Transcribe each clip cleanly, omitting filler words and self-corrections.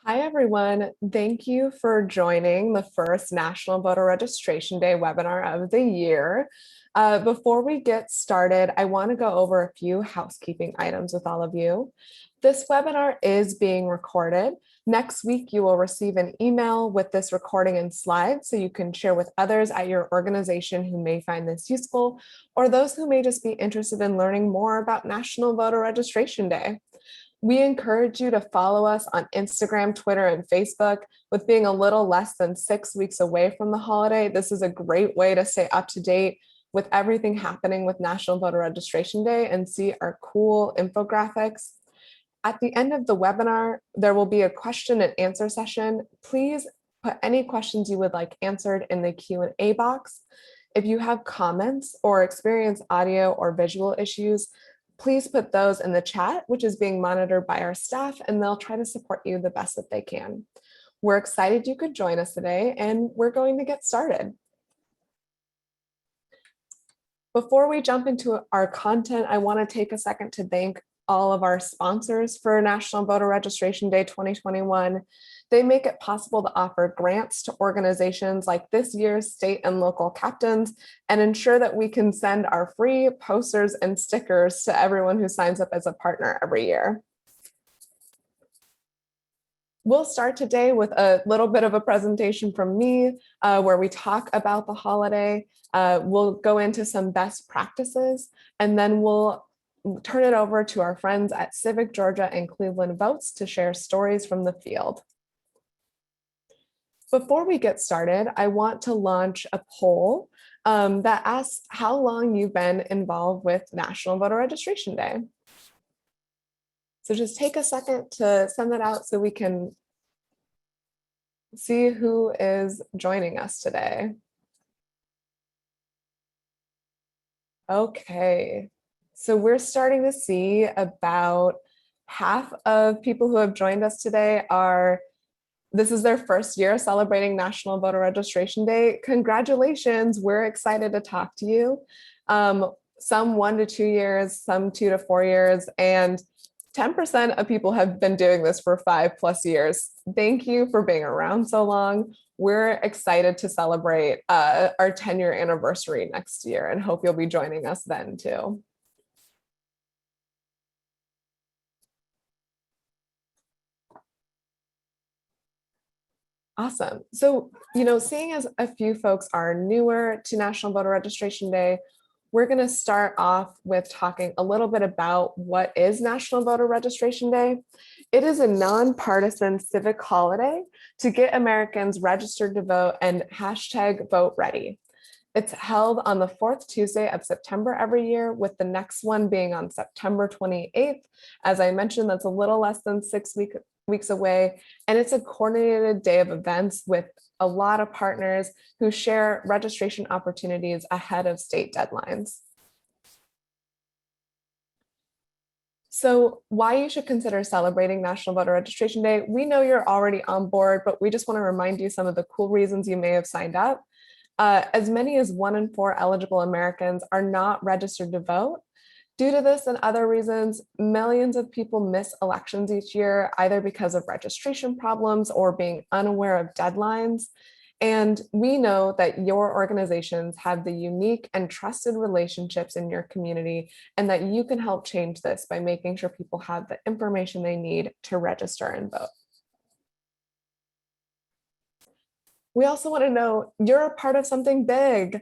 Hi, everyone. Thank you for joining the first National Voter Registration Day webinar of the year. Before we get started, I want to go over a few housekeeping items with all of you. This webinar is being recorded. Next week, you will receive an email with this recording and slides so you can share with others at your organization who may find this useful, or those who may just be interested in learning more about National Voter Registration Day. We encourage you to follow us on Instagram, Twitter, and Facebook. With being a little less than 6 weeks away from the holiday, this is a great way to stay up to date with everything happening with National Voter Registration Day and see our cool infographics. At the end of the webinar, there will be a question and answer session. Please put any questions you would like answered in the Q&A box. If you have comments or experience audio or visual issues, please put those in the chat, which is being monitored by our staff, and they'll try to support you the best that they can. We're excited you could join us today, and we're going to get started. Before we jump into our content, I want to take a second to thank all of our sponsors for National Voter Registration Day 2021. They make it possible to offer grants to organizations like this year's state and local captains and ensure that we can send our free posters and stickers to everyone who signs up as a partner every year. We'll start today with a little bit of a presentation from me where we talk about the holiday. We'll go into some best practices, and then we'll turn it over to our friends at Civic Georgia and Cleveland Votes to share stories from the field. Before we get started, I want to launch a poll that asks how long you've been involved with National Voter Registration Day. So just take a second to send that out so we can see who is joining us today. Okay, so we're starting to see about half of people who have joined us today this is their first year celebrating National Voter Registration Day. Congratulations, we're excited to talk to you. Some 1 to 2 years, some 2 to 4 years, and 10% of people have been doing this for 5+ years. Thank you for being around so long. We're excited to celebrate our 10-year anniversary next year and hope you'll be joining us then too. Awesome. So, seeing as a few folks are newer to National Voter Registration Day, we're going to start off with talking a little bit about what is National Voter Registration Day. It is a nonpartisan civic holiday to get Americans registered to vote and #VoteReady. It's held on the 4th Tuesday of September every year, with the next one being on September 28th. As I mentioned, that's a little less than 6 weeks away, and it's a coordinated day of events with a lot of partners who share registration opportunities ahead of state deadlines. So why you should consider celebrating National Voter Registration Day? We know you're already on board, but we just want to remind you some of the cool reasons you may have signed up. As many as 1 in 4 eligible Americans are not registered to vote. Due to this and other reasons, millions of people miss elections each year, either because of registration problems or being unaware of deadlines. And we know that your organizations have the unique and trusted relationships in your community, and that you can help change this by making sure people have the information they need to register and vote. We also want to know you're a part of something big.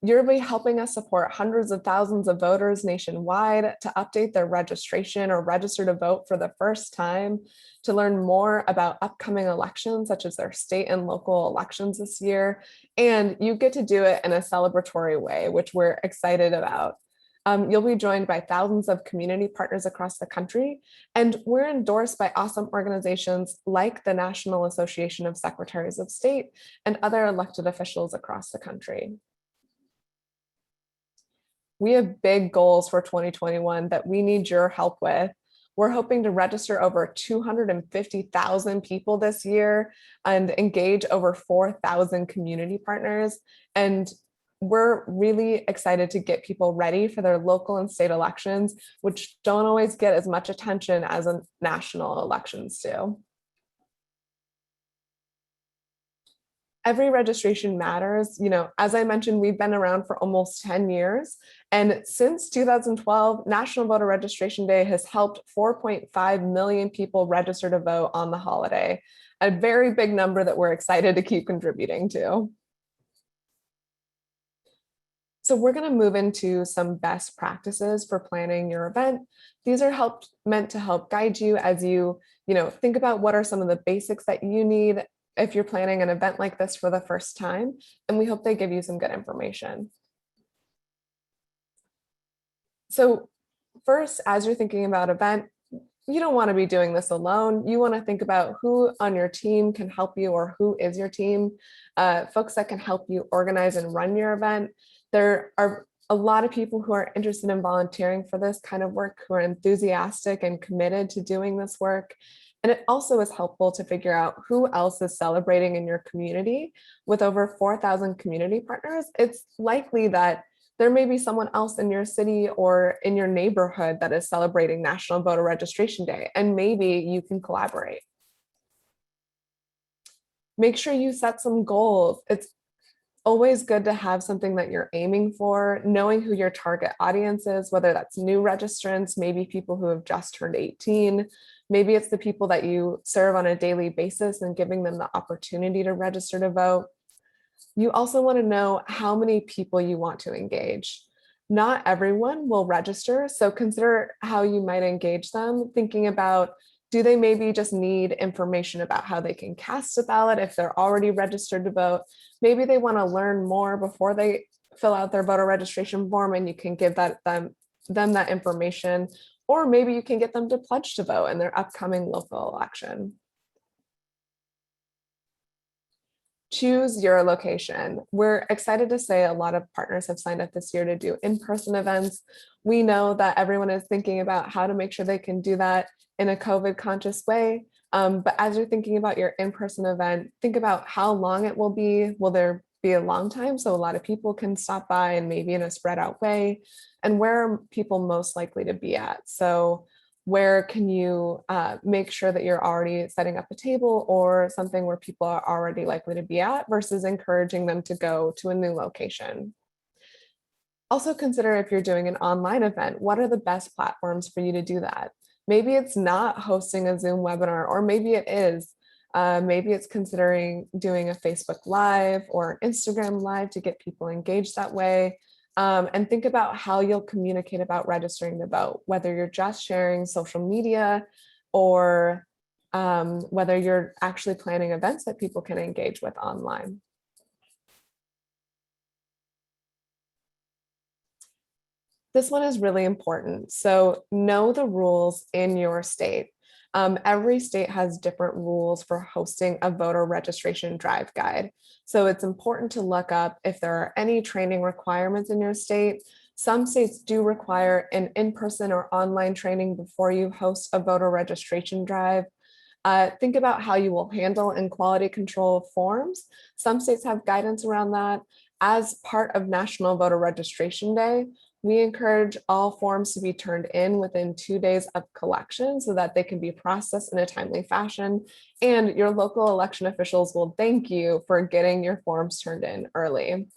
You'll be helping us support hundreds of thousands of voters nationwide to update their registration or register to vote for the first time, to learn more about upcoming elections, such as their state and local elections this year. And you get to do it in a celebratory way, which we're excited about. You'll be joined by thousands of community partners across the country, and we're endorsed by awesome organizations like the National Association of Secretaries of State and other elected officials across the country. We have big goals for 2021 that we need your help with. We're hoping to register over 250,000 people this year and engage over 4,000 community partners. And we're really excited to get people ready for their local and state elections, which don't always get as much attention as national elections do. every registration matters. As I mentioned, we've been around for almost 10 years. And since 2012, National Voter Registration Day has helped 4.5 million people register to vote on the holiday, a very big number that we're excited to keep contributing to. So we're going to move into some best practices for planning your event. These are meant to help guide you as you think about what are some of the basics that you need if you're planning an event like this for the first time. And we hope they give you some good information. So first, as you're thinking about event, you don't want to be doing this alone. You want to think about who on your team can help you or who is your team, folks that can help you organize and run your event. There are a lot of people who are interested in volunteering for this kind of work, who are enthusiastic and committed to doing this work. And it also is helpful to figure out who else is celebrating in your community. With over 4,000 community partners, it's likely that there may be someone else in your city or in your neighborhood that is celebrating National Voter Registration Day, and maybe you can collaborate. Make sure you set some goals. It's always good to have something that you're aiming for, knowing who your target audience is, whether that's new registrants, maybe people who have just turned 18, maybe it's the people that you serve on a daily basis and giving them the opportunity to register to vote. You also want to know how many people you want to engage. Not everyone will register, so consider how you might engage them, thinking about, do they maybe just need information about how they can cast a ballot if they're already registered to vote? Maybe they want to learn more before they fill out their voter registration form, and you can give them that information. Or maybe you can get them to pledge to vote in their upcoming local election. Choose your location. We're excited to say a lot of partners have signed up this year to do in-person events. We know that everyone is thinking about how to make sure they can do that in a COVID conscious way. But as you're thinking about your in-person event, think about how long it will be. Will there be a long time so a lot of people can stop by and maybe in a spread out way? And where are people most likely to be at? So where can you make sure that you're already setting up a table or something where people are already likely to be at versus encouraging them to go to a new location? Also consider, if you're doing an online event, what are the best platforms for you to do that? Maybe it's not hosting a Zoom webinar, or maybe it is. Maybe it's considering doing a Facebook Live or an Instagram Live to get people engaged that way. And think about how you'll communicate about registering to vote, whether you're just sharing social media or whether you're actually planning events that people can engage with online. This one is really important. So know the rules in your state. Every state has different rules for hosting a voter registration drive guide. So it's important to look up if there are any training requirements in your state. Some states do require an in-person or online training before you host a voter registration drive. Think about how you will handle and quality control forms. Some states have guidance around that. As part of National Voter Registration Day, we encourage all forms to be turned in within 2 days of collection so that they can be processed in a timely fashion. And your local election officials will thank you for getting your forms turned in early.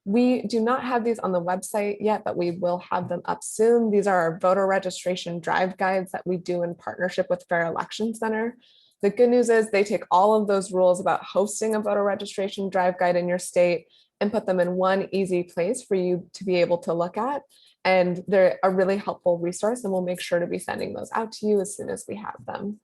We do not have these on the website yet, but we will have them up soon. These are our voter registration drive guides that we do in partnership with Fair Election Center. The good news is they take all of those rules about hosting a voter registration drive guide in your state and put them in one easy place for you to be able to look at. And they're a really helpful resource, and we'll make sure to be sending those out to you as soon as we have them.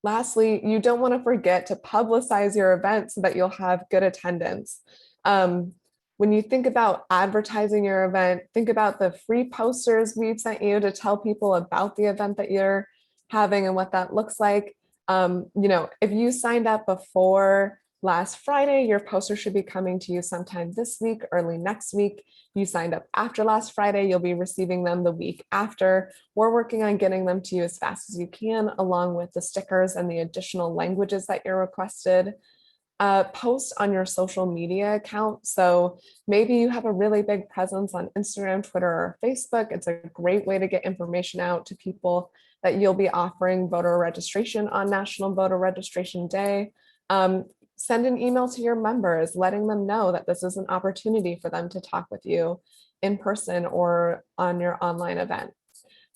Lastly, you don't want to forget to publicize your event so that you'll have good attendance. When you think about advertising your event, think about the free posters we've sent you to tell people about the event that you're having and what that looks like. If you signed up before last Friday, your poster should be coming to you sometime this week, early next week. You signed up after last Friday, you'll be receiving them the week after. We're working on getting them to you as fast as you can, along with the stickers and the additional languages that you're requested. Post on your social media account. So maybe you have a really big presence on Instagram, Twitter, or Facebook. It's a great way to get information out to people that you'll be offering voter registration on National Voter Registration Day. Send an email to your members, letting them know that this is an opportunity for them to talk with you in person or on your online event.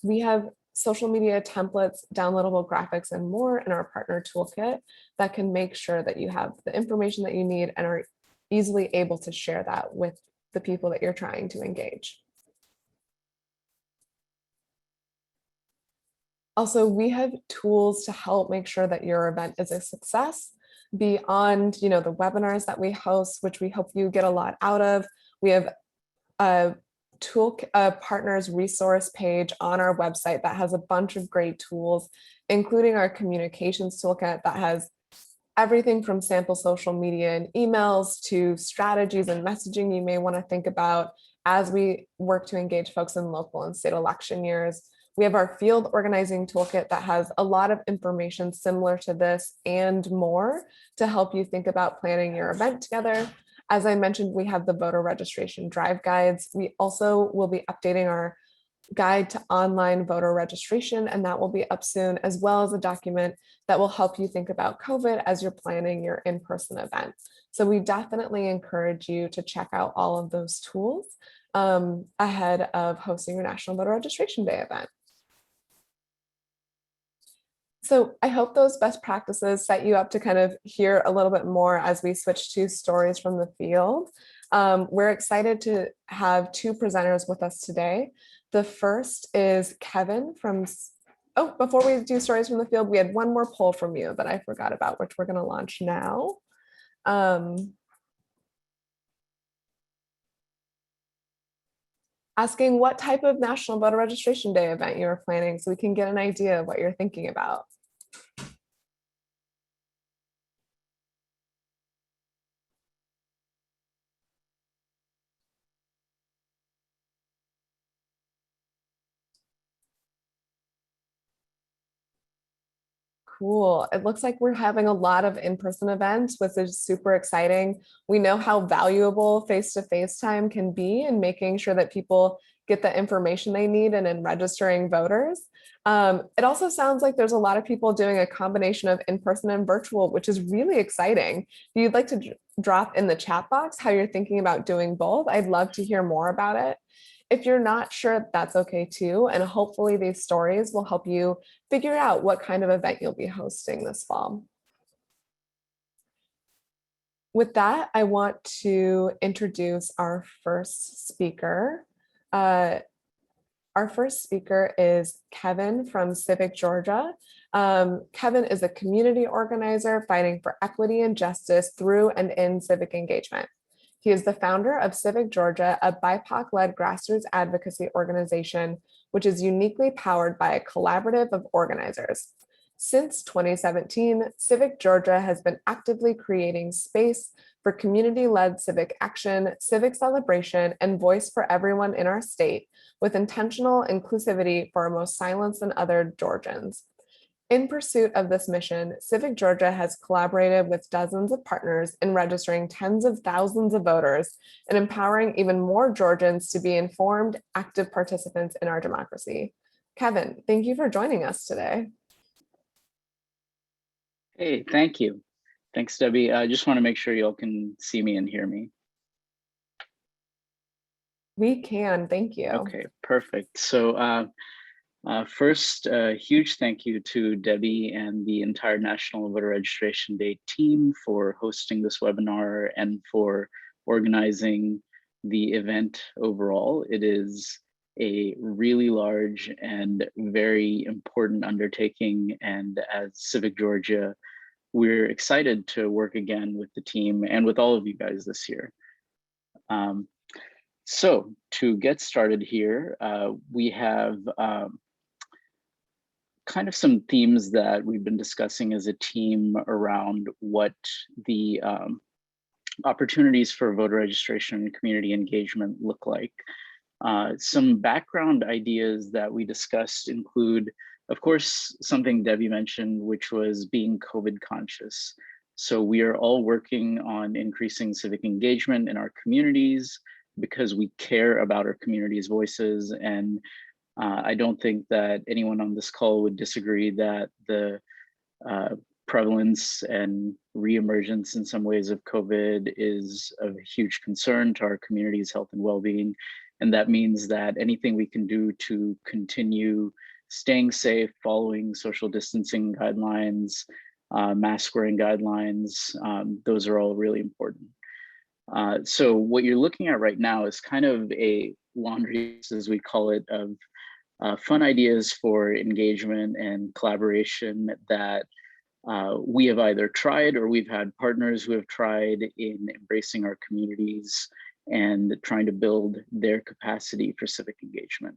We have social media templates, downloadable graphics, and more in our partner toolkit that can make sure that you have the information that you need and are easily able to share that with the people that you're trying to engage. Also, we have tools to help make sure that your event is a success beyond, the webinars that we host, which we hope you get a lot out of. We have a partners resource page on our website that has a bunch of great tools, including our communications toolkit that has everything from sample social media and emails to strategies and messaging you may want to think about as we work to engage folks in local and state election years. We have our field organizing toolkit that has a lot of information similar to this and more to help you think about planning your event together. As I mentioned, we have the voter registration drive guides. We also will be updating our guide to online voter registration, and that will be up soon, as well as a document that will help you think about COVID as you're planning your in-person event. So we definitely encourage you to check out all of those tools ahead of hosting your National Voter Registration Day event. So I hope those best practices set you up to kind of hear a little bit more as we switch to stories from the field. We're excited to have two presenters with us today. The first is Kevin from, before we do stories from the field, we had one more poll from you that I forgot about, which we're going to launch now. Asking what type of National Voter Registration Day event you are planning so we can get an idea of what you're thinking about. Cool. It looks like we're having a lot of in-person events, which is super exciting. We know how valuable face-to-face time can be in making sure that people get the information they need and in registering voters. It also sounds like there's a lot of people doing a combination of in-person and virtual, which is really exciting. If you'd like to drop in the chat box how you're thinking about doing both, I'd love to hear more about it. If you're not sure, that's okay too. And hopefully these stories will help you figure out what kind of event you'll be hosting this fall. With that, I want to introduce our first speaker. Our first speaker is Kevin from Civic Georgia. Kevin is a community organizer fighting for equity and justice through and in civic engagement. He is the founder of Civic Georgia, a BIPOC-led grassroots advocacy organization, which is uniquely powered by a collaborative of organizers. Since 2017, Civic Georgia has been actively creating space for community-led civic action, civic celebration, and voice for everyone in our state, with intentional inclusivity for our most silenced and other Georgians. In pursuit of this mission, Civic Georgia has collaborated with dozens of partners in registering tens of thousands of voters and empowering even more Georgians to be informed, active participants in our democracy. Kevin, thank you for joining us today. Hey, thank you. Thanks, Debbie. I just want to make sure y'all can see me and hear me. We can, thank you. Okay, perfect. So first, a huge thank you to Debbie and the entire National Voter Registration Day team for hosting this webinar and for organizing the event overall. It is a really large and very important undertaking, and as Civic Georgia, we're excited to work again with the team and with all of you guys this year. So to get started here, we have kind of some themes that we've been discussing as a team around what the opportunities for voter registration and community engagement look like. Some background ideas that we discussed include, of course, something Debbie mentioned, which was being COVID conscious. So we are all working on increasing civic engagement in our communities because we care about our community's voices. And I don't think that anyone on this call would disagree that the prevalence and reemergence in some ways of COVID is of huge concern to our community's health and well-being. And that means that anything we can do to continue staying safe, following social distancing guidelines, mask wearing guidelines, those are all really important. So what you're looking at right now is kind of a laundry list, as we call it, of fun ideas for engagement and collaboration that we have either tried or we've had partners who have tried in embracing our communities and trying to build their capacity for civic engagement.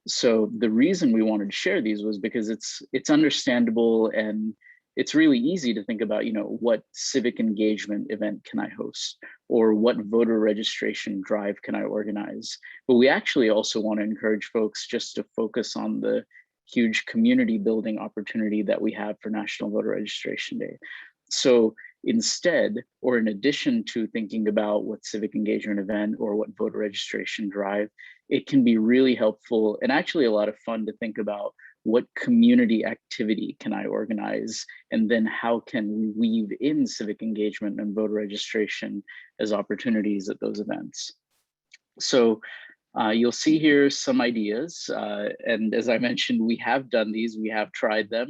So the reason we wanted to share these was because it's understandable, and it's really easy to think about, what civic engagement event can I host, or what voter registration drive can I organize? But we actually also want to encourage folks just to focus on the huge community building opportunity that we have for National Voter Registration Day. So instead, or in addition to thinking about what civic engagement event or what voter registration drive, it can be really helpful and actually a lot of fun to think about what community activity can I organize, and then how can we weave in civic engagement and voter registration as opportunities at those events. So you'll see here some ideas, and as I mentioned, we have done these, we have tried them.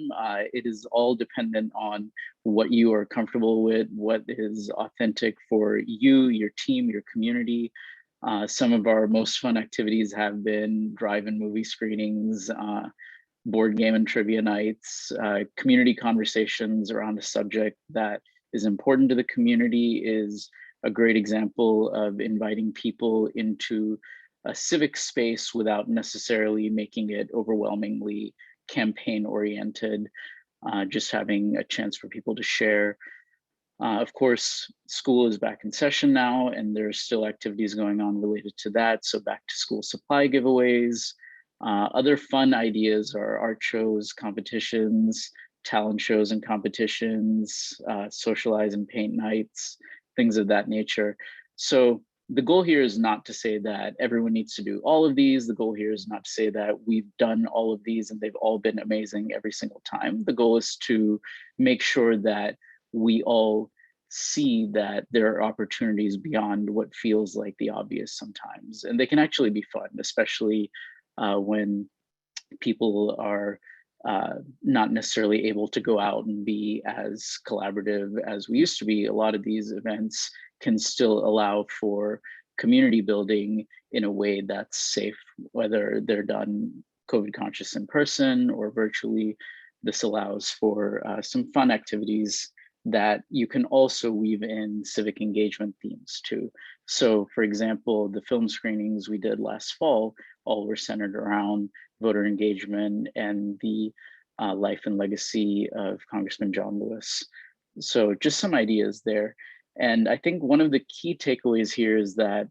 It is all dependent on what you are comfortable with, what is authentic for you, your team, your community. Some of our most fun activities have been drive-in movie screenings, board game and trivia nights, community conversations around a subject that is important to the community is a great example of inviting people into a civic space without necessarily making it overwhelmingly campaign oriented, just having a chance for people to share. Of course, school is back in session now, and there's still activities going on related to that. So back to school supply giveaways. Other fun ideas are art shows, competitions, talent shows and competitions, socialize and paint nights, things of that nature. So the goal here is not to say that everyone needs to do all of these. The goal here is not to say that we've done all of these and they've all been amazing every single time. The goal is to make sure that we all see that there are opportunities beyond what feels like the obvious sometimes. And they can actually be fun, especially when people are not necessarily able to go out and be as collaborative as we used to be. A lot of these events can still allow for community building in a way that's safe, whether they're done COVID conscious in person or virtually. This allows for some fun activities that you can also weave in civic engagement themes too. So for example, the film screenings we did last fall all were centered around voter engagement and the life and legacy of Congressman John Lewis. So just some ideas there. And I think one of the key takeaways here is that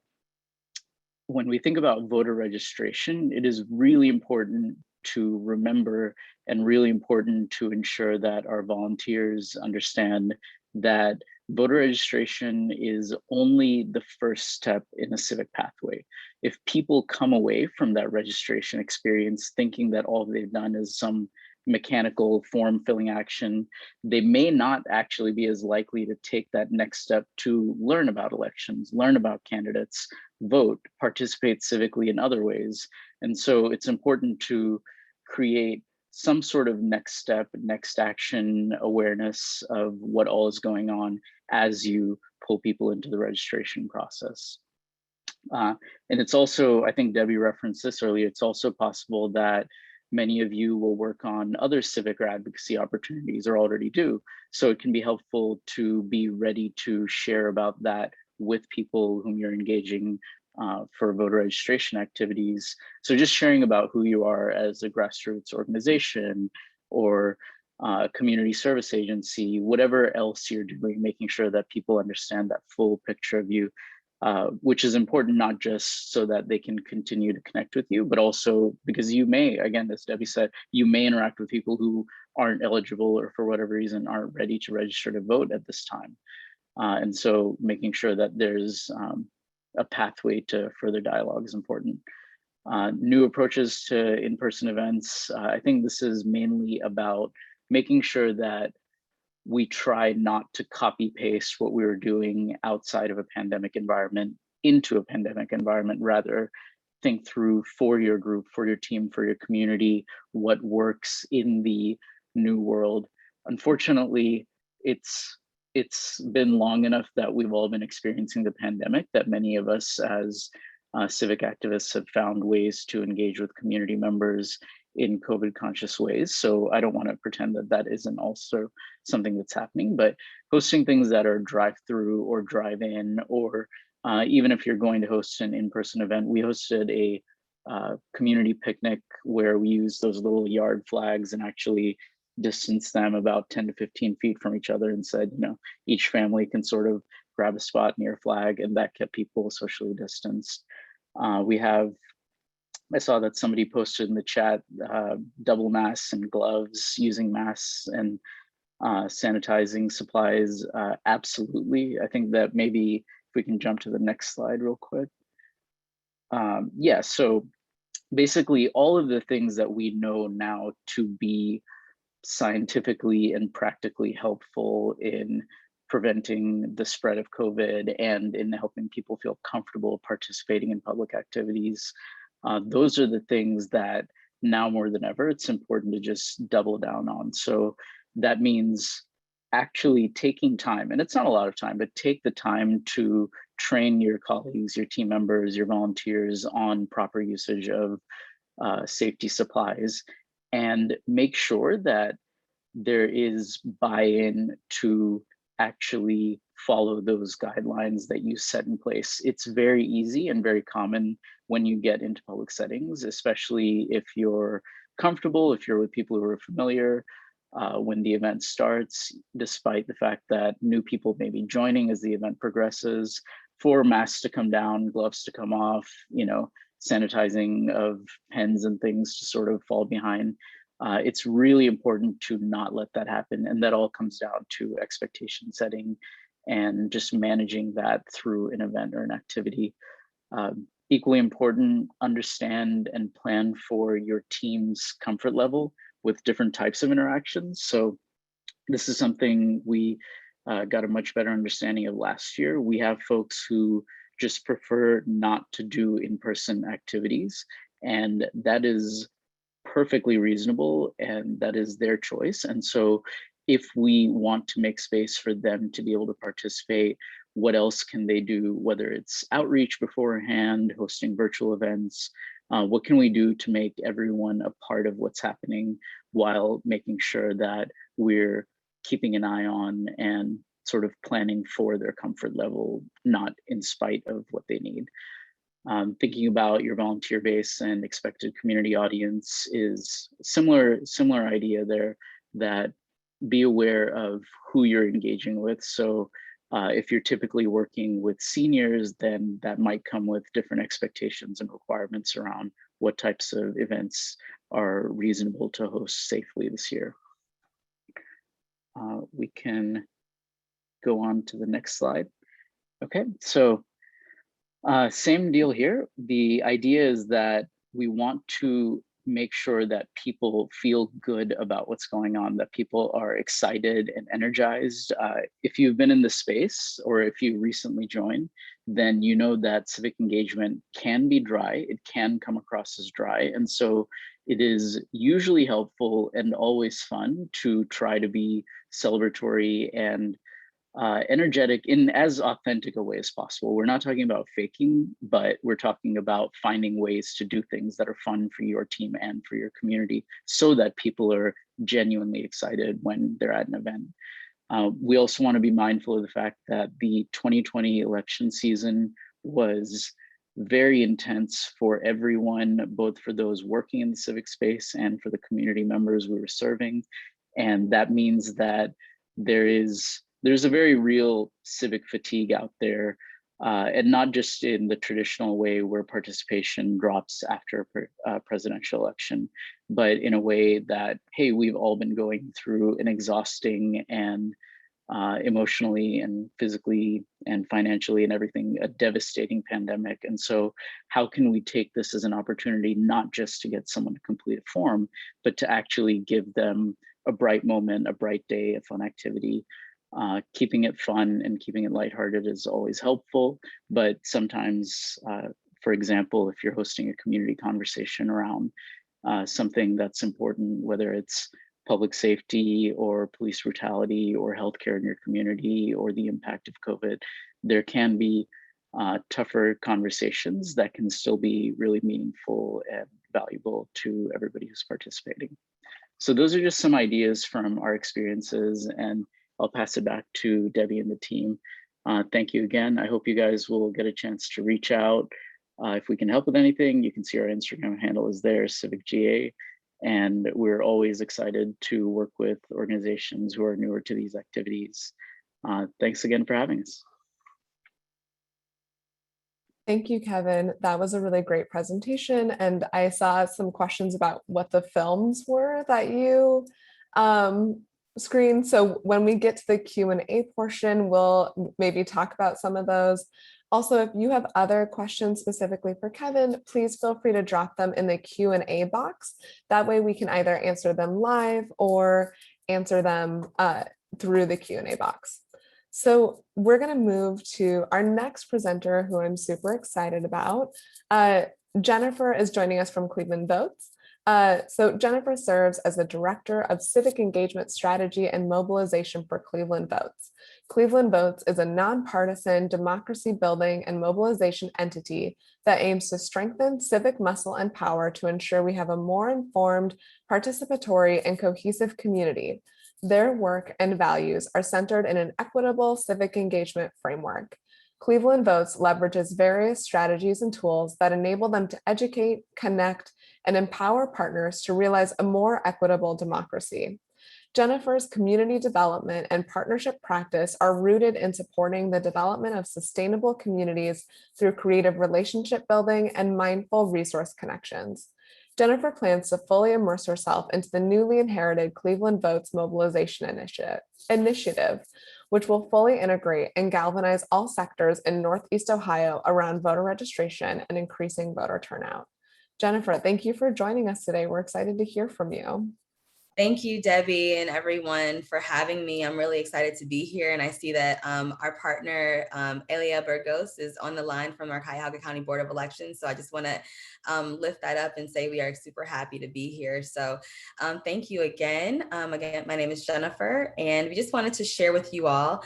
when we think about voter registration, it is really important to remember and really important to ensure that our volunteers understand that voter registration is only the first step in a civic pathway. If people come away from that registration experience thinking that all they've done is some mechanical form filling action, they may not actually be as likely to take that next step to learn about elections, learn about candidates, vote, participate civically in other ways. And so it's important to create some sort of next step, next action awareness of what all is going on as you pull people into the registration process. And it's also, I think Debbie referenced this earlier, it's also possible that many of you will work on other civic or advocacy opportunities or already do. So it can be helpful to be ready to share about that with people whom you're engaging for voter registration activities. So just sharing about who you are as a grassroots organization or community service agency, whatever else you're doing, making sure that people understand that full picture of you, which is important not just so that they can continue to connect with you, but also because you may, again, as Debbie said, you may interact with people who aren't eligible or for whatever reason aren't ready to register to vote at this time. And so making sure that there's a pathway to further dialogue is important. New approaches to in-person events. I think this is mainly about making sure that we try not to copy paste what we were doing outside of a pandemic environment into a pandemic environment. Rather, think through for your group, for your team, for your community, what works in the new world. Unfortunately, it's been long enough that we've all been experiencing the pandemic that many of us as civic activists have found ways to engage with community members in COVID conscious ways. So I don't want to pretend that that isn't also something that's happening, but hosting things that are drive through or drive in, or even if you're going to host an in-person event, we hosted a community picnic where we used those little yard flags and actually distance them about 10 to 15 feet from each other and said, you know, each family can sort of grab a spot near a flag, and that kept people socially distanced. I saw that somebody posted in the chat double masks and gloves, using masks and sanitizing supplies. Absolutely. I think that maybe if we can jump to the next slide real quick. Yeah, so basically all of the things that we know now to be scientifically and practically helpful in preventing the spread of COVID and in helping people feel comfortable participating in public activities. Those are the things that now more than ever, it's important to just double down on. So that means actually taking time, and it's not a lot of time, but take the time to train your colleagues, your team members, your volunteers on proper usage of safety supplies, and make sure that there is buy-in to actually follow those guidelines that you set in place. It's very easy and very common when you get into public settings, especially if you're comfortable, if you're with people who are familiar, when the event starts, despite the fact that new people may be joining as the event progresses, for masks to come down, gloves to come off, you know, sanitizing of pens and things to sort of fall behind. It's really important to not let that happen. And that all comes down to expectation setting and just managing that through an event or an activity. Equally important, understand and plan for your team's comfort level with different types of interactions. So this is something we got a much better understanding of last year. We have folks who just prefer not to do in-person activities, and that is perfectly reasonable, and that is their choice. And so if we want to make space for them to be able to participate, what else can they do, whether it's outreach beforehand, hosting virtual events, what can we do to make everyone a part of what's happening while making sure that we're keeping an eye on and sort of planning for their comfort level, not in spite of what they need. Thinking about your volunteer base and expected community audience is similar idea there, that be aware of who you're engaging with. So if you're typically working with seniors, then that might come with different expectations and requirements around what types of events are reasonable to host safely this year. We can go on to the next slide. Okay, so same deal here. The idea is that we want to make sure that people feel good about what's going on, that people are excited and energized. If you've been in the space or if you recently joined, then you know that civic engagement can be dry. It can come across as dry. And so it is usually helpful and always fun to try to be celebratory and energetic in as authentic a way as possible. We're not talking about faking, but we're talking about finding ways to do things that are fun for your team and for your community so that people are genuinely excited when they're at an event. We also want to be mindful of the fact that the 2020 election season was very intense for everyone, both for those working in the civic space and for the community members we were serving. And that means that there's a very real civic fatigue out there, and not just in the traditional way where participation drops after a presidential election, but in a way that, hey, we've all been going through an exhausting and emotionally and physically and financially and everything, a devastating pandemic. And so how can we take this as an opportunity, not just to get someone to complete a form, but to actually give them a bright moment, a bright day, a fun activity. Keeping it fun and keeping it lighthearted is always helpful, but sometimes, for example, if you're hosting a community conversation around something that's important, whether it's public safety or police brutality or healthcare in your community or the impact of COVID, there can be tougher conversations that can still be really meaningful and valuable to everybody who's participating. So those are just some ideas from our experiences, and I'll pass it back to Debbie and the team. Thank you again. I hope you guys will get a chance to reach out. If we can help with anything, you can see our Instagram handle is there, Civic GA. And we're always excited to work with organizations who are newer to these activities. Thanks again for having us. Thank you, Kevin. That was a really great presentation. And I saw some questions about what the films were that you screened. So when we get to the Q&A portion, we'll maybe talk about some of those. Also, if you have other questions specifically for Kevin, please feel free to drop them in the Q&A box. That way we can either answer them live or answer them through the Q&A box. So we're going to move to our next presenter, who I'm super excited about. Jennifer is joining us from Cleveland Votes. So Jennifer serves as the Director of Civic Engagement Strategy and Mobilization for Cleveland Votes. Cleveland Votes is a nonpartisan democracy building and mobilization entity that aims to strengthen civic muscle and power to ensure we have a more informed, participatory, and cohesive community. Their work and values are centered in an equitable civic engagement framework. Cleveland Votes leverages various strategies and tools that enable them to educate, connect, and empower partners to realize a more equitable democracy. Jennifer's community development and partnership practice are rooted in supporting the development of sustainable communities through creative relationship building and mindful resource connections. Jennifer plans to fully immerse herself into the newly inherited Cleveland Votes Mobilization Initiative, which will fully integrate and galvanize all sectors in Northeast Ohio around voter registration and increasing voter turnout. Jennifer, thank you for joining us today. We're excited to hear from you. Thank you, Debbie, and everyone for having me. I'm really excited to be here. And I see that our partner, Elia Burgos, is on the line from our Cuyahoga County Board of Elections. So I just want to lift that up and say we are super happy to be here. So thank you again. Again, my name is Jennifer, and we just wanted to share with you all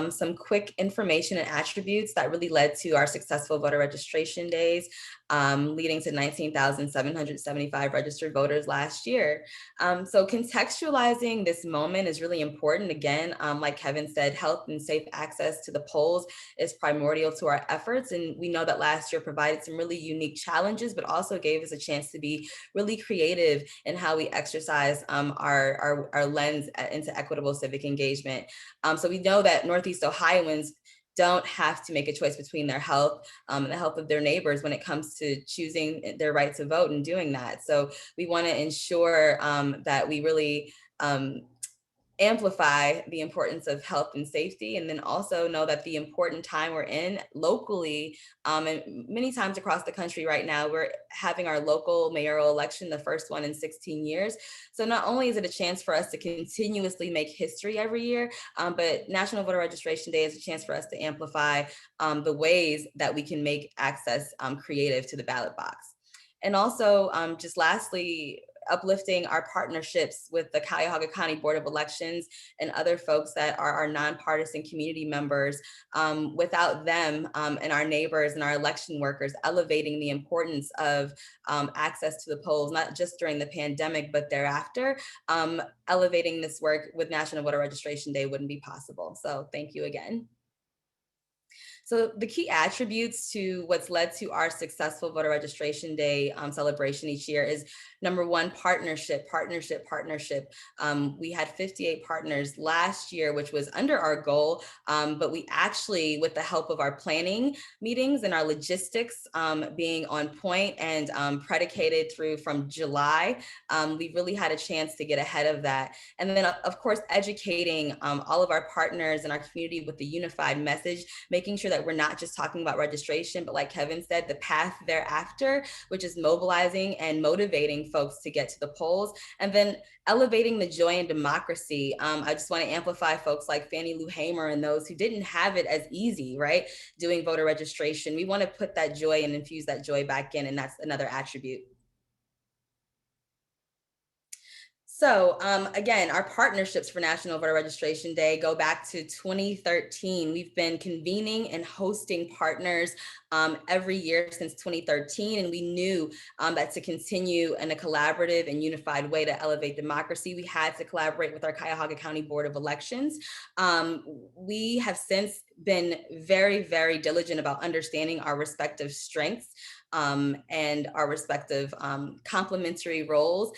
some quick information and attributes that really led to our successful voter registration days, leading to 19,775 registered voters last year. So contextualizing this moment is really important. Again, like Kevin said, health and safe access to the polls is primordial to our efforts. And we know that last year provided some really unique challenges, but also gave us a chance to be really creative in how we exercise our lens into equitable civic engagement. So we know that Northeast Ohioans don't have to make a choice between their health and the health of their neighbors when it comes to choosing their right to vote and doing that. So we want to ensure that we really amplify the importance of health and safety, and then also know that the important time we're in locally, and many times across the country right now, we're having our local mayoral election, the first one in 16 years. So not only is it a chance for us to continuously make history every year, but National Voter Registration Day is a chance for us to amplify the ways that we can make access creative to the ballot box. And also, just lastly, uplifting our partnerships with the Cuyahoga County Board of Elections and other folks that are our nonpartisan community members. Without them and our neighbors and our election workers elevating the importance of access to the polls, not just during the pandemic, but thereafter, elevating this work with National Voter Registration Day wouldn't be possible. So thank you again. So the key attributes to what's led to our successful voter registration day celebration each year is number one, partnership. We had 58 partners last year, which was under our goal, but we actually, with the help of our planning meetings and our logistics being on point and predicated through from July, we really had a chance to get ahead of that. And then of course, educating all of our partners and our community with the unified message, making sure that we're not just talking about registration, but like Kevin said, the path thereafter, which is mobilizing and motivating folks to get to the polls, and then elevating the joy in democracy. I just want to amplify folks like Fannie Lou Hamer and those who didn't have it as easy, right? Doing voter registration. We want to put that joy and infuse that joy back in, and that's another attribute. So again, our partnerships for National Voter Registration Day go back to 2013. We've been convening and hosting partners every year since 2013, and we knew that to continue in a collaborative and unified way to elevate democracy, we had to collaborate with our Cuyahoga County Board of Elections. We have since been very, very diligent about understanding our respective strengths and our respective complementary roles.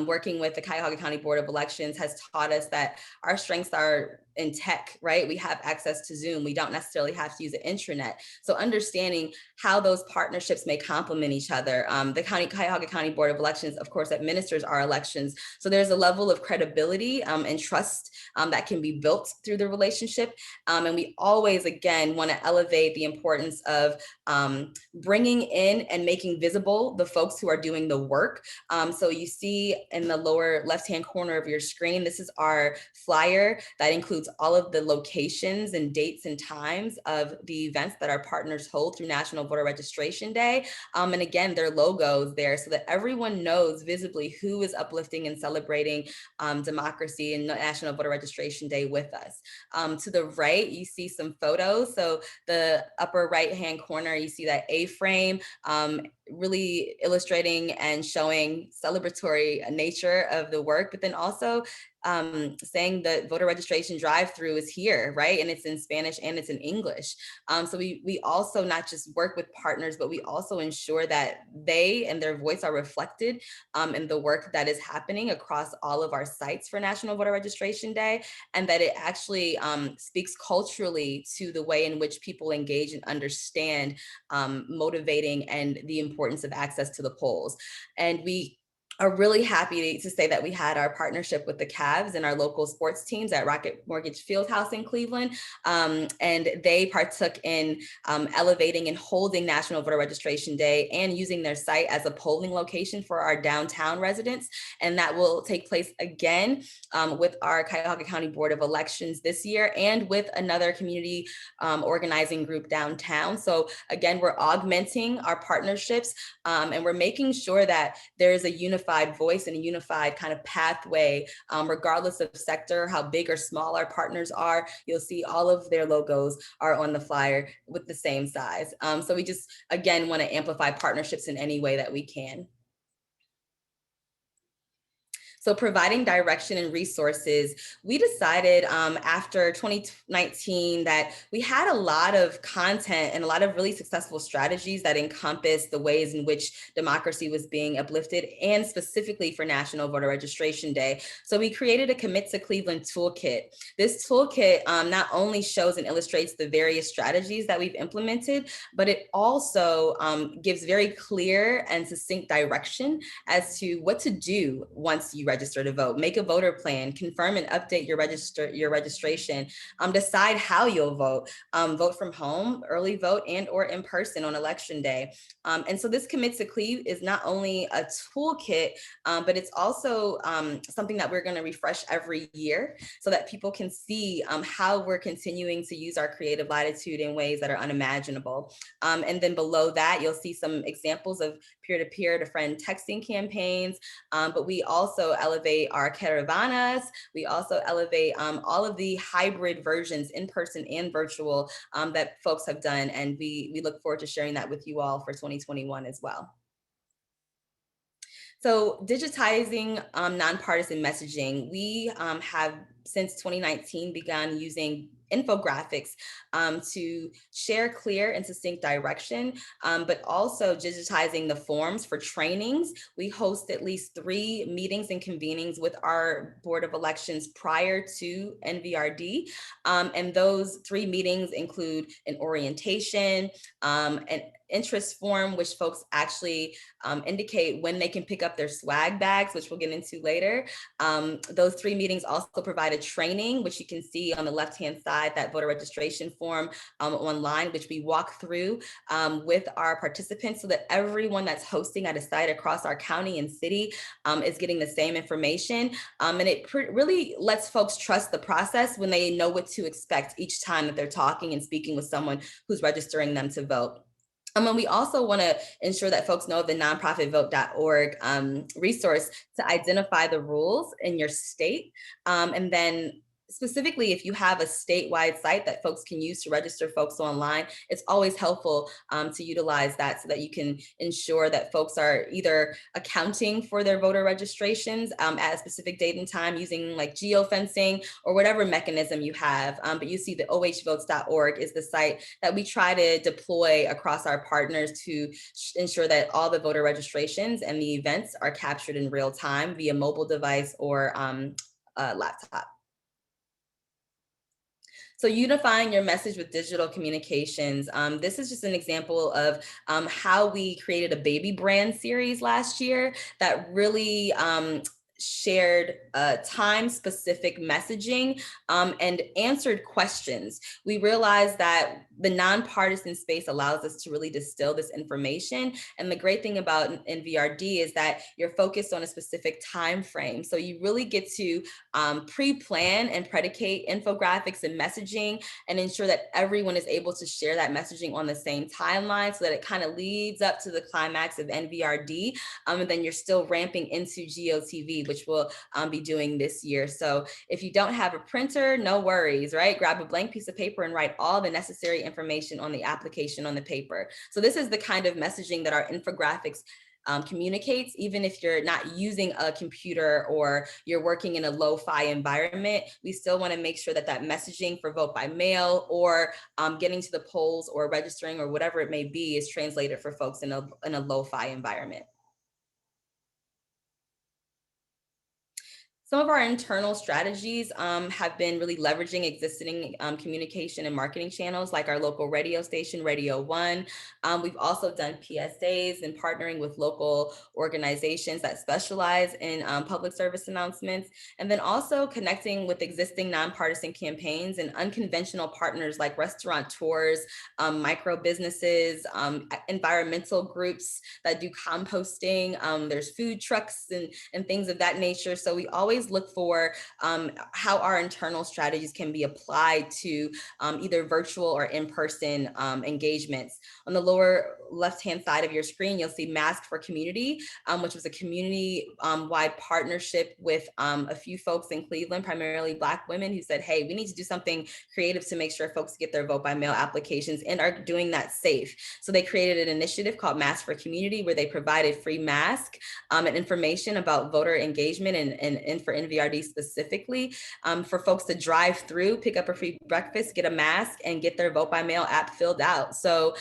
Working with the Cuyahoga County Board of Elections has taught us that our strengths are in tech, right? We have access to Zoom. We don't necessarily have to use the intranet. So understanding how those partnerships may complement each other. The Cuyahoga County Board of Elections, of course, administers our elections. So there's a level of credibility and trust that can be built through the relationship. And we always, again, want to elevate the importance of bringing in and making visible the folks who are doing the work. So you see in the lower left-hand corner of your screen, this is our flyer that includes all of the locations and dates and times of the events that our partners hold through National Voter Registration Day. And again, their logos there so that everyone knows visibly who is uplifting and celebrating democracy and National Voter Registration Day with us. To the right, you see some photos. So the upper right-hand corner, you see that A-frame, really illustrating and showing celebratory nature of the work, but then also saying the voter registration drive-through is here, right? And it's in Spanish and it's in English. So we also not just work with partners, but we also ensure that they and their voice are reflected in the work that is happening across all of our sites for National Voter Registration Day, and that it actually speaks culturally to the way in which people engage and understand motivating and the importance of access to the polls. And we are really happy to say that we had our partnership with the Cavs and our local sports teams at Rocket Mortgage Fieldhouse in Cleveland. And they partook in elevating and holding National Voter Registration Day and using their site as a polling location for our downtown residents. And that will take place again with our Cuyahoga County Board of Elections this year and with another community organizing group downtown. So again, we're augmenting our partnerships and we're making sure that there is a unified voice and a unified kind of pathway, regardless of sector, how big or small our partners are. You'll see all of their logos are on the flyer with the same size. So we just, again, want to amplify partnerships in any way that we can. So providing direction and resources, we decided after 2019 that we had a lot of content and a lot of really successful strategies that encompass the ways in which democracy was being uplifted, and specifically for National Voter Registration Day. So we created a Commit to Cleveland toolkit. This toolkit not only shows and illustrates the various strategies that we've implemented, but it also gives very clear and succinct direction as to what to do once you register to vote. Make a voter plan, confirm and update your registration, decide how you'll vote, vote from home, early vote, and or in person on election day. And so this Commit to Cleve is not only a toolkit, but it's also something that we're going to refresh every year so that people can see how we're continuing to use our creative latitude in ways that are unimaginable. And then below that, you'll see some examples of peer-to-peer to friend texting campaigns, but we also elevate our caravanas. We also elevate all of the hybrid versions, in person and virtual, that folks have done. And we look forward to sharing that with you all for 2021 as well. So digitizing nonpartisan messaging, we have since 2019 begun using infographics to share clear and succinct direction, but also digitizing the forms for trainings. We host at least 3 meetings and convenings with our Board of Elections prior to NVRD. And those 3 meetings include an orientation, an interest form, which folks actually indicate when they can pick up their swag bags, which we'll get into later. Those 3 meetings also provide provide a training, which you can see on the left-hand side, that voter registration form online, which we walk through with our participants so that everyone that's hosting at a site across our county and city is getting the same information. And it really lets folks trust the process when they know what to expect each time that they're talking and speaking with someone who's registering them to vote. And we also want to ensure that folks know the nonprofitvote.org resource to identify the rules in your state. And then specifically, if you have a statewide site that folks can use to register folks online, it's always helpful to utilize that so that you can ensure that folks are either accounting for their voter registrations at a specific date and time using like geofencing or whatever mechanism you have. But you see the ohvotes.org is the site that we try to deploy across our partners to ensure that all the voter registrations and the events are captured in real time via mobile device or laptop. So unifying your message with digital communications. This is just an example of how we created a baby brand series last year that really shared time-specific messaging and answered questions. We realized that the nonpartisan space allows us to really distill this information. And the great thing about NVRD is that you're focused on a specific time frame. So you really get to pre-plan and predicate infographics and messaging and ensure that everyone is able to share that messaging on the same timeline so that it kind of leads up to the climax of NVRD. And then you're still ramping into GOTV, which we'll be doing this year. So if you don't have a printer, no worries, right? Grab a blank piece of paper and write all the necessary information on the application on the paper. So this is the kind of messaging that our infographics communicates, even if you're not using a computer or you're working in a lo-fi environment. We still want to make sure that that messaging for vote by mail or getting to the polls or registering or whatever it may be is translated for folks in a lo-fi environment. Some of our internal strategies have been really leveraging existing communication and marketing channels like our local radio station, Radio 1. We've also done PSAs and partnering with local organizations that specialize in public service announcements, and then also connecting with existing nonpartisan campaigns and unconventional partners like restaurateurs, micro businesses, environmental groups that do composting. There's food trucks and things of that nature. So we always look for how our internal strategies can be applied to either virtual or in-person engagements. On the lower left-hand side of your screen, you'll see Mask for Community, which was a community-wide partnership with a few folks in Cleveland, primarily Black women, who said, hey, we need to do something creative to make sure folks get their vote by mail applications and are doing that safe. So they created an initiative called Mask for Community, where they provided free masks and information about voter engagement and for NVRD specifically, for folks to drive through, pick up a free breakfast, get a mask, and get their vote by mail app filled out. So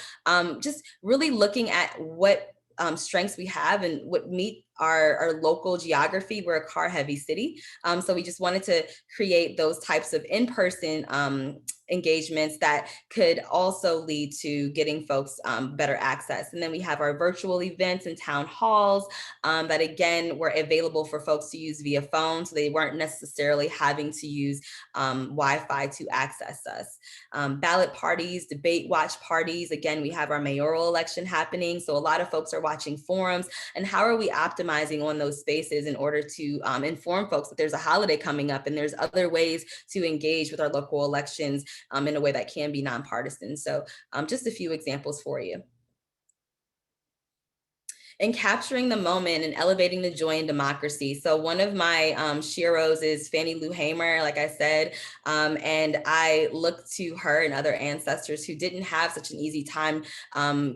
just really looking at what strengths we have and what meet our local geography. We're a car heavy city. So we just wanted to create those types of in-person engagements that could also lead to getting folks better access. And then we have our virtual events and town halls that again were available for folks to use via phone. So they weren't necessarily having to use Wi-Fi to access us. Ballot parties, debate watch parties. Again, we have our mayoral election happening. So a lot of folks are watching forums. And how are we optimizing on those spaces in order to inform folks that there's a holiday coming up and there's other ways to engage with our local elections in a way that can be nonpartisan. So just a few examples for you. And capturing the moment and elevating the joy in democracy. So one of my sheroes is Fannie Lou Hamer, like I said, and I look to her and other ancestors who didn't have such an easy time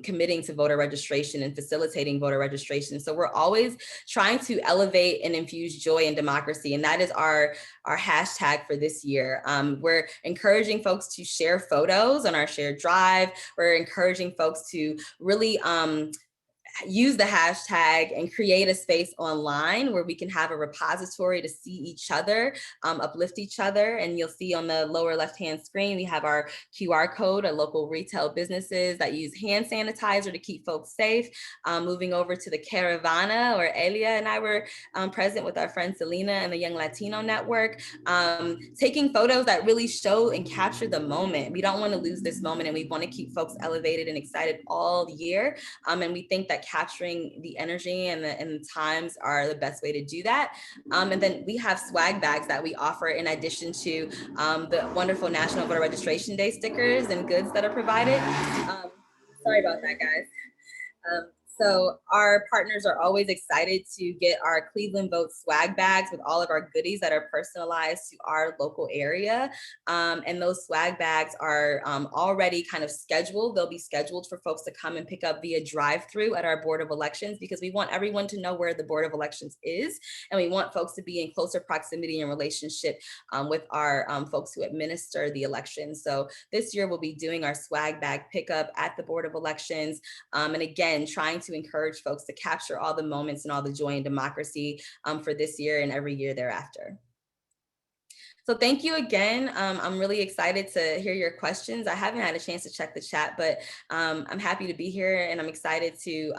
committing to voter registration and facilitating voter registration. So we're always trying to elevate and infuse joy in democracy, and that is our hashtag for this year. We're encouraging folks to share photos on our shared drive. We're encouraging folks to really use the hashtag and create a space online where we can have a repository to see each other, uplift each other. And you'll see on the lower left-hand screen, we have our QR code, our local retail businesses that use hand sanitizer to keep folks safe. Moving over to the Caravana, where Elia and I were present with our friend Selena and the Young Latino Network, taking photos that really show and capture the moment. We don't want to lose this moment, and we want to keep folks elevated and excited all year. And we think that capturing the energy and the times are the best way to do that. And then we have swag bags that we offer in addition to the wonderful National Voter Registration Day stickers and goods that are provided. Sorry about that, guys. So our partners are always excited to get our Cleveland Vote swag bags with all of our goodies that are personalized to our local area. And those swag bags are already kind of scheduled. They'll be scheduled for folks to come and pick up via drive-through at our Board of Elections, because we want everyone to know where the Board of Elections is. And we want folks to be in closer proximity and relationship with our folks who administer the election. So this year we'll be doing our swag bag pickup at the Board of Elections. And again, trying to encourage folks to capture all the moments and all the joy and democracy for this year and every year thereafter. So thank you again. I'm really excited to hear your questions. I haven't had a chance to check the chat, but I'm happy to be here, and I'm excited to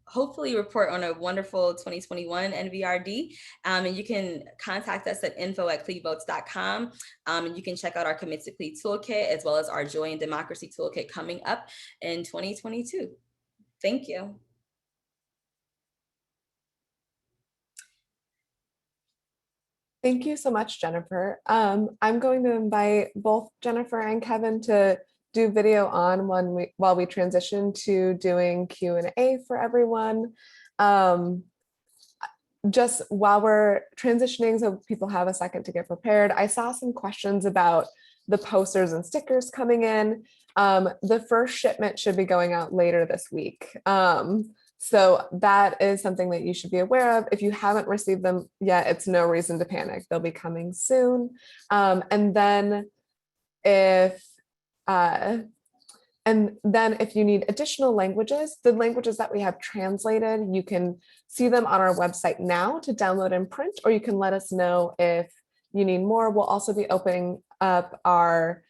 hopefully report on a wonderful 2021 NVRD. And you can contact us at info@clevevotes.com. And you can check out our Commit to Cleve toolkit, as well as our Joy and Democracy toolkit coming up in 2022. Thank you. Thank you so much, Jennifer. I'm going to invite both Jennifer and Kevin to do video on while we transition to doing Q&A for everyone. Just while we're transitioning, so people have a second to get prepared, I saw some questions about the posters and stickers coming in. The first shipment should be going out later this week. So that is something that you should be aware of. If you haven't received them yet, it's no reason to panic. They'll be coming soon. And then if you need additional languages, the languages that we have translated, you can see them on our website now to download and print, or you can let us know if you need more. We'll also be opening up our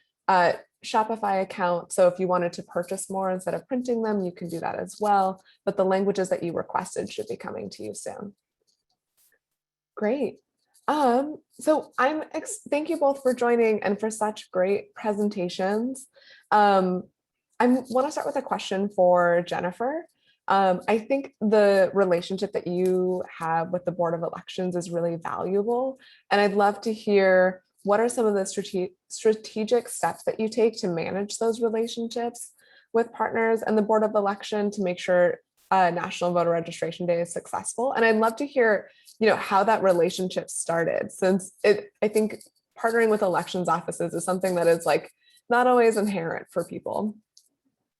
Shopify account. So if you wanted to purchase more instead of printing them, you can do that as well. But the languages that you requested should be coming to you soon. Great. So thank you both for joining and for such great presentations. I want to start with a question for Jennifer. I think the relationship that you have with the Board of Elections is really valuable. And I'd love to hear, what are some of the strategic steps that you take to manage those relationships with partners and the Board of Election to make sure National Voter Registration Day is successful? And I'd love to hear, how that relationship started, since I think partnering with elections offices is something that is like not always inherent for people.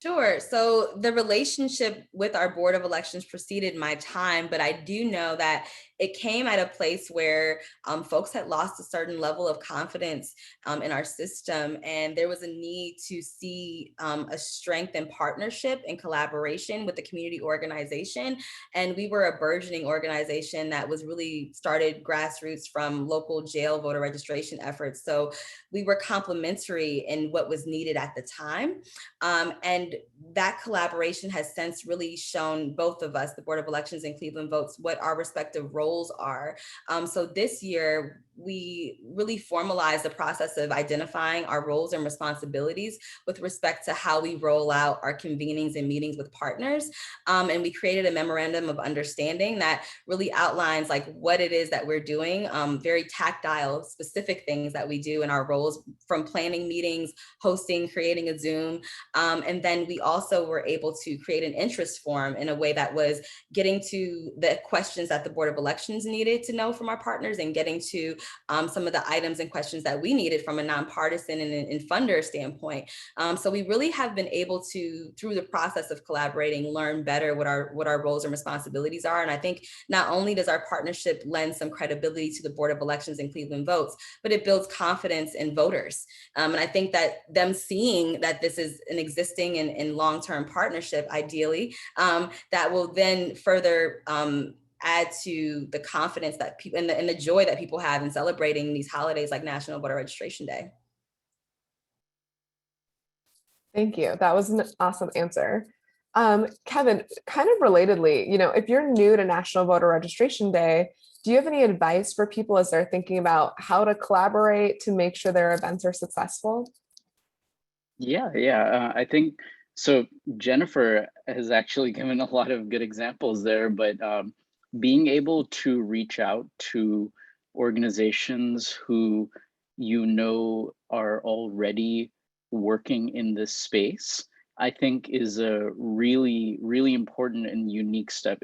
Sure. So the relationship with our Board of Elections preceded my time, but I do know that it came at a place where folks had lost a certain level of confidence in our system, and there was a need to see a strength in partnership and collaboration with the community organization. And we were a burgeoning organization that was really started grassroots from local jail voter registration efforts. So we were complementary in what was needed at the time. And that collaboration has since really shown both of us, the Board of Elections and Cleveland Votes, what our respective roles are. So this year, we really formalized the process of identifying our roles and responsibilities with respect to how we roll out our convenings and meetings with partners. And we created a memorandum of understanding that really outlines like what it is that we're doing, very tactile, specific things that we do in our roles, from planning meetings, hosting, creating a Zoom. And then we also were able to create an interest form in a way that was getting to the questions that the Board of Elections needed to know from our partners, and getting to some of the items and questions that we needed from a nonpartisan and funder standpoint. So we really have been able to, through the process of collaborating, learn better what our roles and responsibilities are. And I think not only does our partnership lend some credibility to the Board of Elections and Cleveland Votes, but it builds confidence in voters. And I think that them seeing that this is an existing in long-term partnership, ideally, that will then further add to the confidence that people and the joy that people have in celebrating these holidays like National Voter Registration Day. Thank you. That was an awesome answer. Kevin, kind of relatedly, if you're new to National Voter Registration Day, do you have any advice for people as they're thinking about how to collaborate to make sure their events are successful? Yeah. I think so. Jennifer has actually given a lot of good examples there, but being able to reach out to organizations who are already working in this space, I think is a really, really important and unique step.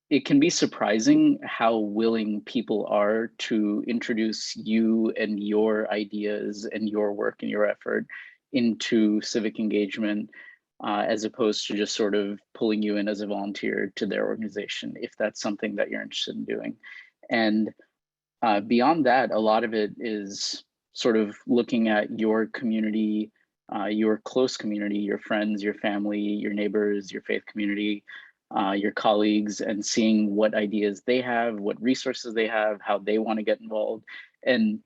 It can be surprising how willing people are to introduce you and your ideas and your work and your effort into civic engagement, as opposed to just sort of pulling you in as a volunteer to their organization, if that's something that you're interested in doing. And beyond that, a lot of it is sort of looking at your community, your close community, your friends, your family, your neighbors, your faith community, your colleagues, and seeing what ideas they have, what resources they have, how they want to get involved. And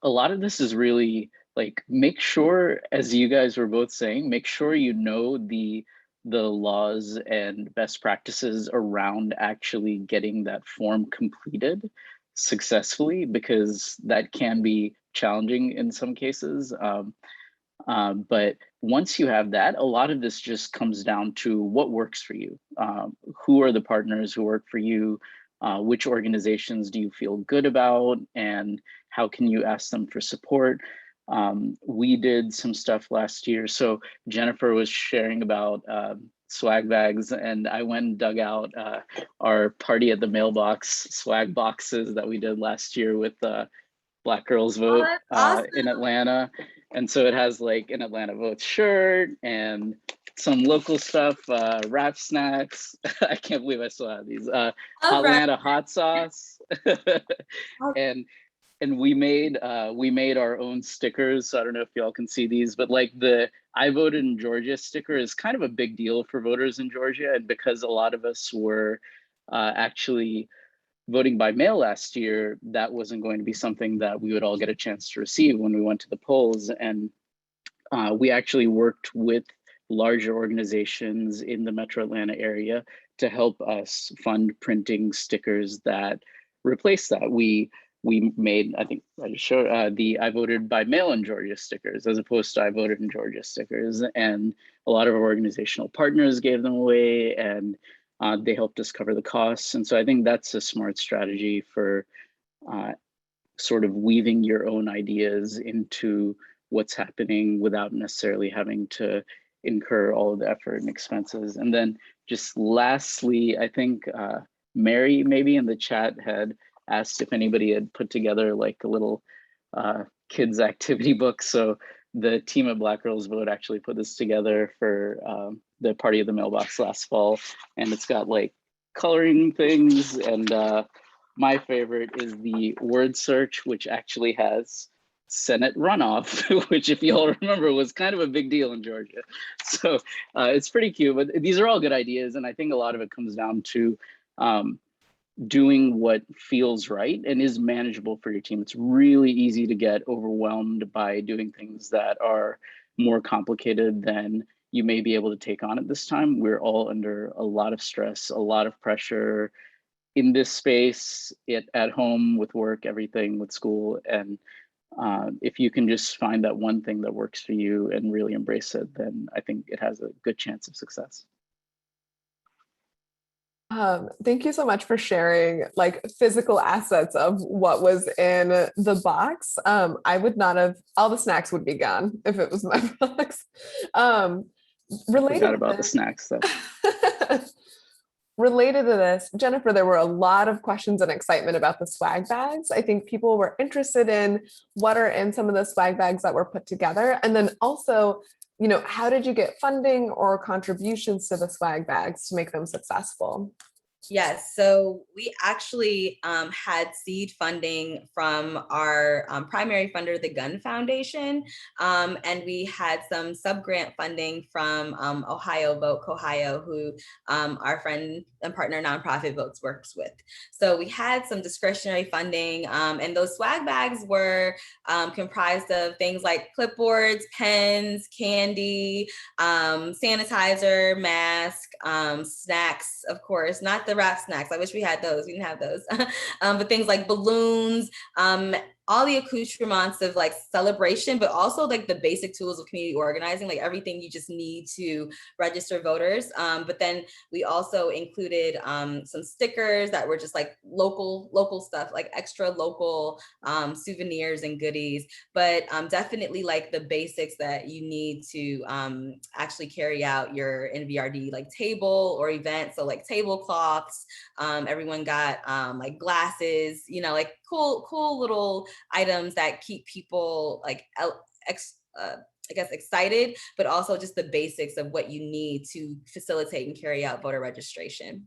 a lot of this is really like, make sure, as you guys were both saying, make sure you know the laws and best practices around actually getting that form completed successfully, because that can be challenging in some cases. But once you have that, a lot of this just comes down to what works for you. Who are the partners who work for you? Which organizations do you feel good about? And how can you ask them for support? We did some stuff last year. So Jennifer was sharing about swag bags, and I went and dug out our Party at the Mailbox swag boxes that we did last year with Black Girls Vote Awesome. in Atlanta. And so it has like an Atlanta Vote shirt and some local stuff, wrap snacks. I can't believe I still have these. Atlanta hot sauce. and we made our own stickers. So I don't know if y'all can see these, but like the I voted in Georgia sticker is kind of a big deal for voters in Georgia. And because a lot of us were actually voting by mail last year, that wasn't going to be something that we would all get a chance to receive when we went to the polls. And we actually worked with larger organizations in the Metro Atlanta area to help us fund printing stickers that replace that. We made, I think I just showed the I voted by mail in Georgia stickers as opposed to I voted in Georgia stickers. And a lot of our organizational partners gave them away, and they helped us cover the costs. And so I think that's a smart strategy for sort of weaving your own ideas into what's happening without necessarily having to incur all of the effort and expenses. And then just lastly, I think Mary maybe in the chat had asked if anybody had put together like a little kids activity book. So the team at Black Girls Vote actually put this together for the Party of the Mailbox last fall. And it's got like coloring things. And my favorite is the word search, which actually has Senate runoff, which if you all remember was kind of a big deal in Georgia. So it's pretty cute, but these are all good ideas. And I think a lot of it comes down to doing what feels right and is manageable for your team. It's really easy to get overwhelmed by doing things that are more complicated than you may be able to take on at this time. We're all under a lot of stress, a lot of pressure in this space, at home, with work, everything, with school. And if you can just find that one thing that works for you and really embrace it, then I think it has a good chance of success. Thank you so much for sharing like physical assets of what was in the box. I would not have, all the snacks would be gone if it was my box. Forgot about the snacks though. Related to this, Jennifer, there were a lot of questions and excitement about the swag bags. I think people were interested in what are in some of the swag bags that were put together. And then also, how did you get funding or contributions to the swag bags to make them successful? Yes, so we actually had seed funding from our primary funder, the Gun Foundation, and we had some sub-grant funding from Ohio Vote Ohio, who our friend and partner nonprofit Votes works with. So we had some discretionary funding, and those swag bags were comprised of things like clipboards, pens, candy, sanitizer, mask, snacks, of course, not the wrap snacks. I wish we had those. We didn't have those. But things like balloons, all the accoutrements of like celebration, but also like the basic tools of community organizing, like everything you just need to register voters. But then we also included some stickers that were just like local stuff, like extra local souvenirs and goodies, but definitely like the basics that you need to actually carry out your NVRD like table or event. So like tablecloths, everyone got like glasses, you know, like cool little items that keep people like I guess excited, but also just the basics of what you need to facilitate and carry out voter registration.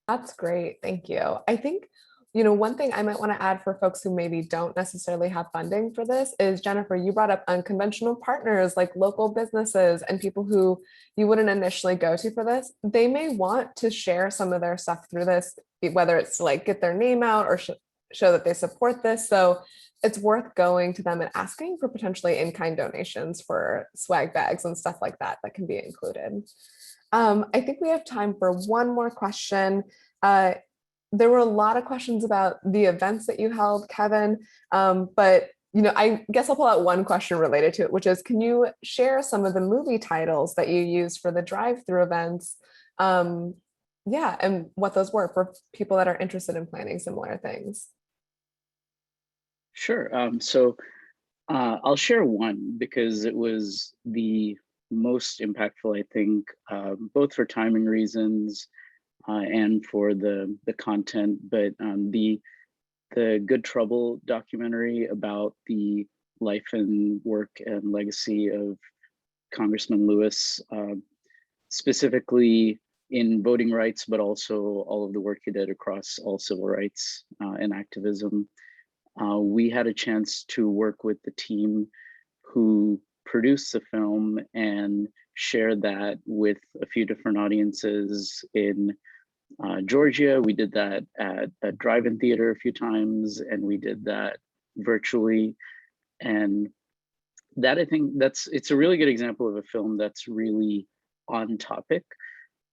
That's great. Thank you. I think, one thing I might want to add for folks who maybe don't necessarily have funding for this is, Jennifer, you brought up unconventional partners like local businesses and people who you wouldn't initially go to for this. They may want to share some of their stuff through this, whether it's to like get their name out or show that they support this. So it's worth going to them and asking for potentially in-kind donations for swag bags and stuff like that that can be included. I think we have time for one more question. There were a lot of questions about the events that you held, Kevin, but I guess I'll pull out one question related to it, which is, can you share some of the movie titles that you used for the drive-through events? Yeah, and what those were for people that are interested in planning similar things. Sure. I'll share one because it was the most impactful, I think, both for timing reasons and for the content. But the Good Trouble documentary about the life and work and legacy of Congressman Lewis, specifically in voting rights, but also all of the work he did across all civil rights and activism. We had a chance to work with the team who produced the film and share that with a few different audiences in Georgia. We did that at a drive-in theater a few times, and we did that virtually. And that, I think, it's a really good example of a film that's really on topic.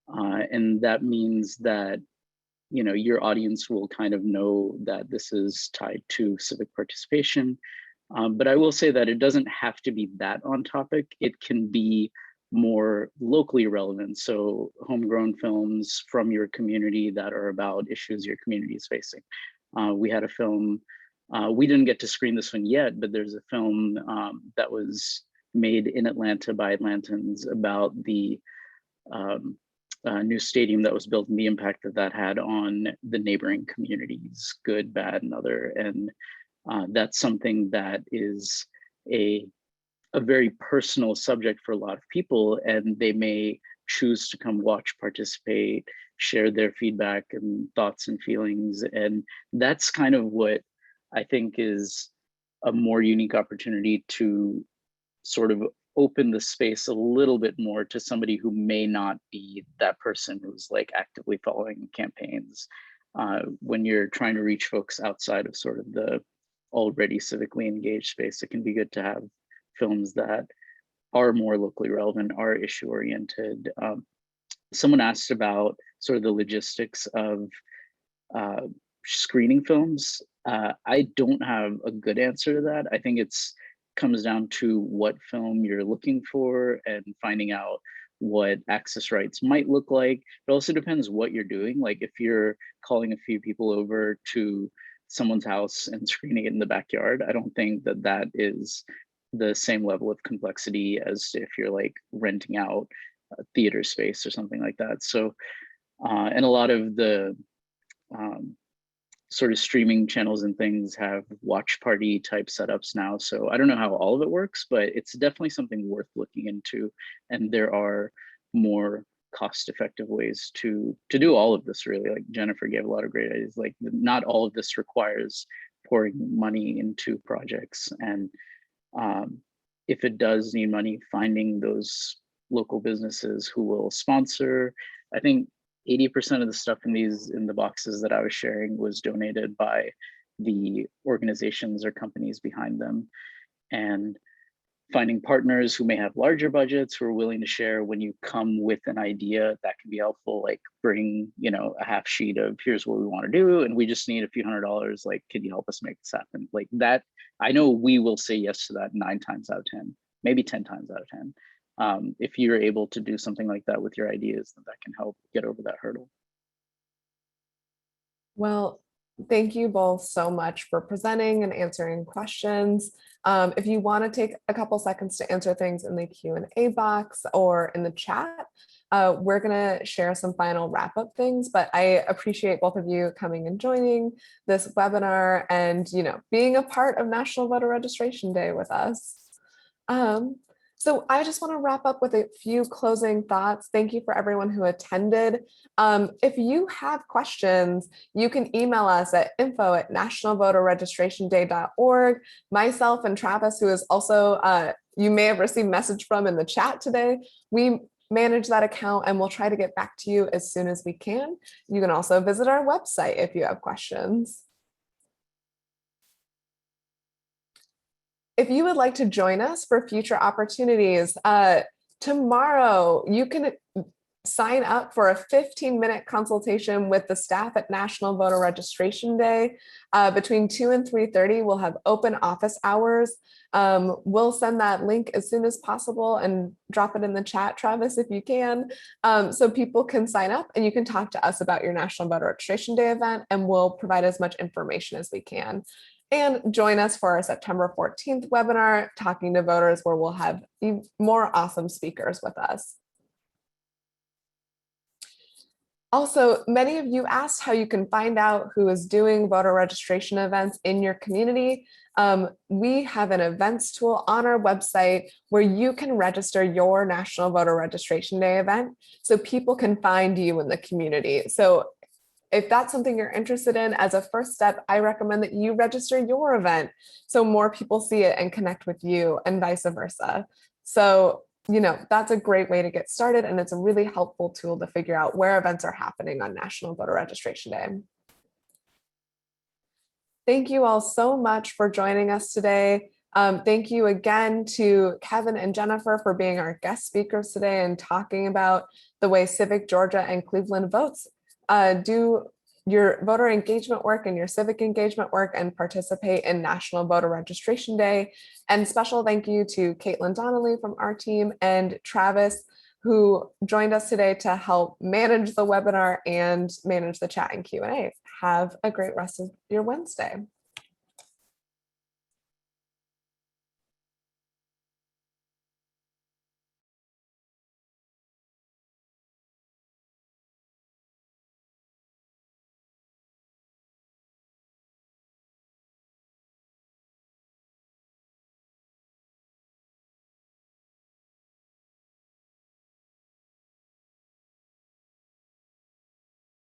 And that means that your audience will kind of know that this is tied to civic participation. But I will say that it doesn't have to be that on topic. It can be more locally relevant. So homegrown films from your community that are about issues your community is facing. We had a film, we didn't get to screen this one yet, but there's a film that was made in Atlanta by Atlantans about the new stadium that was built and the impact that that had on the neighboring communities, good, bad, and other. And that's something that is a very personal subject for a lot of people, and they may choose to come watch, participate, share their feedback and thoughts and feelings. And that's kind of what I think is a more unique opportunity to sort of open the space a little bit more to somebody who may not be that person who's like actively following campaigns. When you're trying to reach folks outside of sort of the already civically engaged space, it can be good to have films that are more locally relevant, are issue oriented. Someone asked about sort of the logistics of screening films. I don't have a good answer to that. I think it's comes down to what film you're looking for and finding out what access rights might look like. It also depends what you're doing. Like if you're calling a few people over to someone's house and screening it in the backyard, I don't think that that is the same level of complexity as if you're like renting out a theater space or something like that. So, and a lot of the sort of streaming channels and things have watch party type setups now. So I don't know how all of it works, but it's definitely something worth looking into. And there are more cost-effective ways to do all of this. Really, like Jennifer gave a lot of great ideas. Like not all of this requires pouring money into projects, and if it does need money, finding those local businesses who will sponsor. I think 80% of the stuff in the boxes that I was sharing was donated by the organizations or companies behind them, and finding partners who may have larger budgets who are willing to share when you come with an idea that can be helpful, like bring, a half sheet of here's what we want to do, and we just need a few $100s, like, can you help us make this happen? Like that, I know we will say yes to that 9 times out of 10, maybe 10 times out of 10. If you're able to do something like that with your ideas, that can help get over that hurdle. Well, thank you both so much for presenting and answering questions. If you want to take a couple seconds to answer things in the Q&A box or in the chat, we're going to share some final wrap-up things, but I appreciate both of you coming and joining this webinar and, being a part of National Voter Registration Day with us. So I just want to wrap up with a few closing thoughts. Thank you for everyone who attended. If you have questions, you can email us at info@nationalvoterregistrationday.org. Myself and Travis, who is also, you may have received a message from in the chat today, we manage that account and we'll try to get back to you as soon as we can. You can also visit our website if you have questions. If you would like to join us for future opportunities, tomorrow you can sign up for a 15-minute consultation with the staff at National Voter Registration Day. Between 2 and 3:30, we'll have open office hours. We'll send that link as soon as possible and drop it in the chat, Travis, if you can, so people can sign up and you can talk to us about your National Voter Registration Day event, and we'll provide as much information as we can. And join us for our September 14th webinar, Talking to Voters, where we'll have more awesome speakers with us. Also, many of you asked how you can find out who is doing voter registration events in your community. We have an events tool on our website where you can register your National Voter Registration Day event so people can find you in the community. So if that's something you're interested in, as a first step, I recommend that you register your event so more people see it and connect with you, and vice versa. So, that's a great way to get started, and it's a really helpful tool to figure out where events are happening on National Voter Registration Day. Thank you all so much for joining us today. Thank you again to Kevin and Jennifer for being our guest speakers today and talking about the way Civic Georgia and Cleveland votes. Do your voter engagement work and your civic engagement work and participate in National Voter Registration Day. And special thank you to Caitlin Donnelly from our team and Travis, who joined us today to help manage the webinar and manage the chat and Q&A. Have a great rest of your Wednesday.